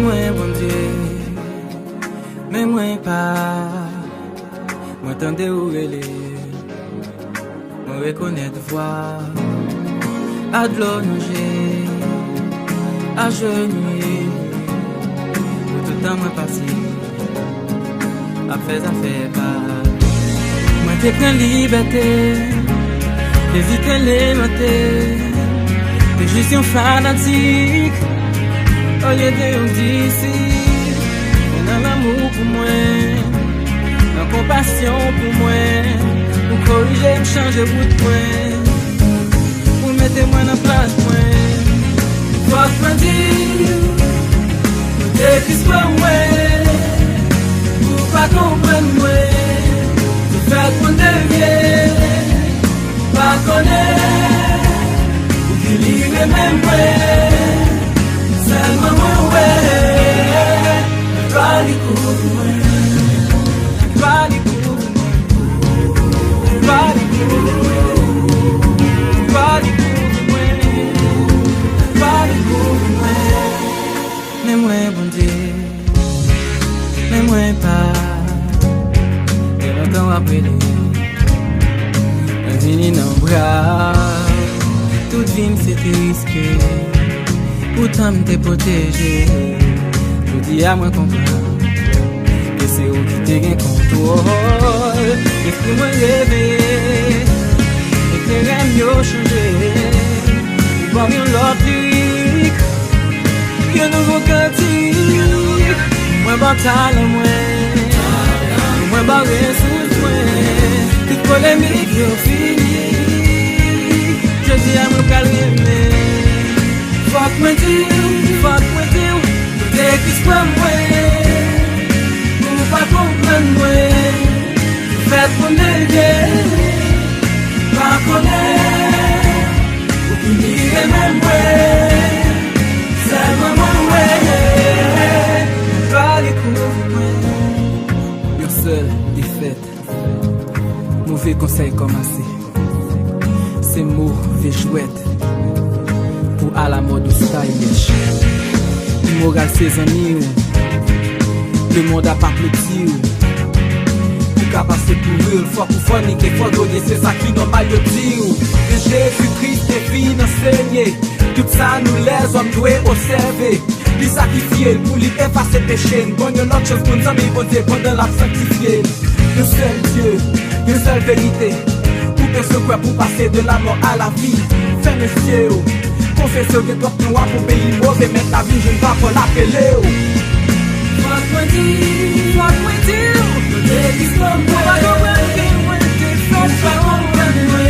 moi, bon Dieu, mais moi pas. Moi tendez où elle est, moi reconnaître voix. À de l'eau nager, à genouiller, pour tout le temps moi passé, à faire pas. Moi t'ai pris liberté, hésiter les noter, t'es juste un fanatique, au lieu de on dit ici, dans l'amour pour moi, dans compassion pour moi, pour corriger, me changer bout de moi. Mettez-moi dans la place, moi. Faut me dire, t'es qui soit moi, pour pas comprendre moi. Vous faites mon devier, pas connaître, ou qui lire même moi. Seulement moi, ouais, pas les coups, moi. Pas les coups, pas les coups, pas les coups. Mais moi, bon Dieu, mais moi pas. Et longtemps après, un dîner dans le bras. Toute vie c'était risqué, pourtant m'était protégé. Je dis à moi comprendre que c'est eux qui te gagnent contrôle. L'esprit moi réveillé, et que rien mieux changé. Bon, mieux l'optique. Que nouveau cantique, moins bataille, moins barré sous moi. Toute polémique, yo fini. Je dis à mon calme. Fuck me dire, dès qu'il se prend moi. Pour pas comprendre moi. Faites mon dégueu, pas connaître, ou punir même moi. C'est maman, ouais, pas les coups, ouais. Your seul défaite, mauvais conseil commencé. C'est mauvais jouette, pour à la mode ou stylish. Immoral ses amis, le monde a pas petit. Pour qu'à passer pour eux, faut pour forniquer, faut donner, c'est ça qui normal de dire. Que Jésus-Christ est venu enseigner. Tout ça nous les hommes doivent observer. Lui sacrifier pour lui effacer péché. Bon, y'a l'autre chose pour nous amis, bon Dieu, pendant la sanctifier. Le seul Dieu, une seule vérité. Pour que ce quoi pour passer de la mort à la vie. Fais monsieur, confesseur que toi nous pour payer mauvais, mettre la vie, je ne vais pas l'appeler. Fuck me dire, dès qu'il se prend moi. Pas comprendre que moi t'es fait, pas comprendre moi.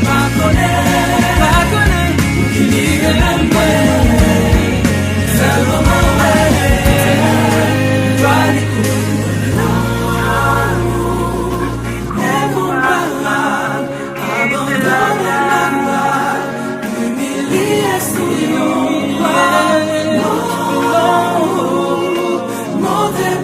Pas connaître, ou qui lire même moi. C'est le moment, ouais. Pas les coups, et mon malade, abandonne la main, humiliation, monter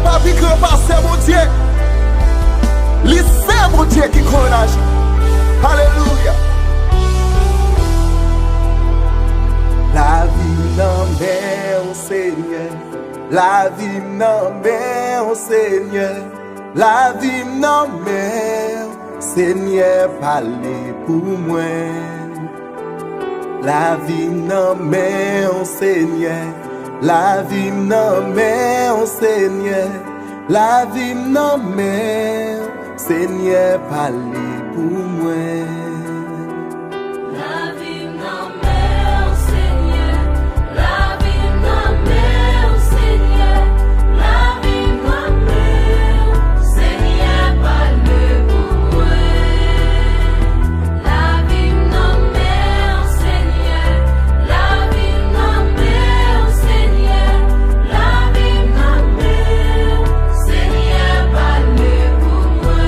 pas plus grand passer mon Dieu. C'est mon Dieu qui connaît. Alléluia. La vie n'en met au Seigneur. La vie n'en met au Seigneur. La vie n'en met au Seigneur. Parlez pour moi. La vie n'en met au Seigneur. La vie n'en met au Seigneur. La vie n'en met au Seigneur. Parlez pour moi. La vie n'en met au Seigneur. La vie n'en met au Seigneur. La vie n'en met au Seigneur. Parlez pour moi. La vie n'en met au Seigneur. La vie n'en met au Seigneur. La vie n'en met au Seigneur. Parlez pour moi.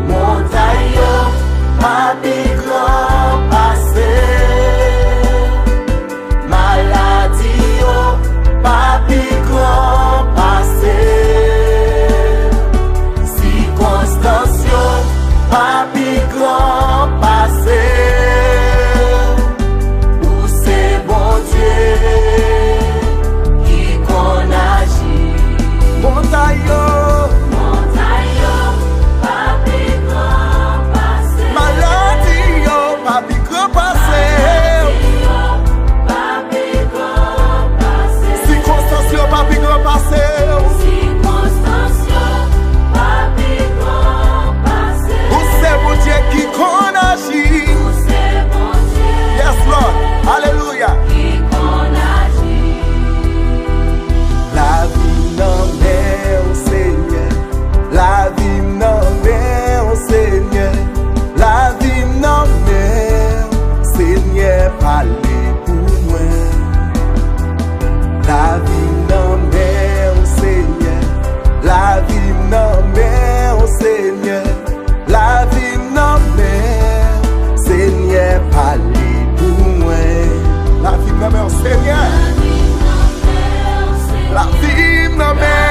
Montagne, ma plus grand passé. Maladie, ma plus grand passé. Circonstance, ma plus grand passé. Où c'est bon Dieu qui qu'on agit. Montagne, Alléluia. La vie n'en met au Seigneur. La vie n'en met au Seigneur. La vie n'en met au Seigneur. Parlez pour moi. La vie n'en met au Seigneur. La vie n'en met au Seigneur. La vie n'en met au Seigneur. Parlez pour moi. La vie n'en met au Seigneur. La vie n'en met.